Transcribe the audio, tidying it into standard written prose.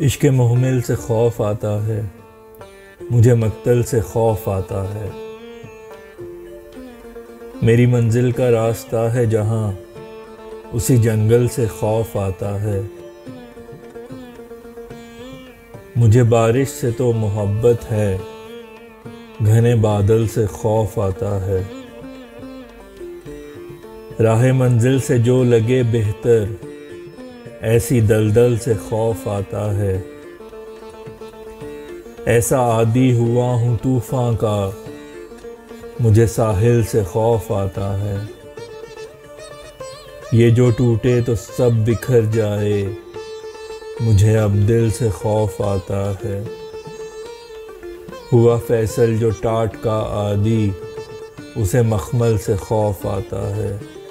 इश्क मुहमिल से खौफ आता है, मुझे मक्तल से खौफ आता है। मेरी मंजिल का रास्ता है जहाँ, उसी जंगल से खौफ आता है। मुझे बारिश से तो मोहब्बत है, घने बादल से खौफ आता है। राह मंजिल से जो लगे बेहतर, ऐसी दलदल से खौफ आता है। ऐसा आदी हुआ हूँ तूफान का, मुझे साहिल से खौफ आता है। ये जो टूटे तो सब बिखर जाए, मुझे अब दिल से खौफ आता है। हुआ फैसल जो टाट का आदी, उसे मखमल से खौफ आता है।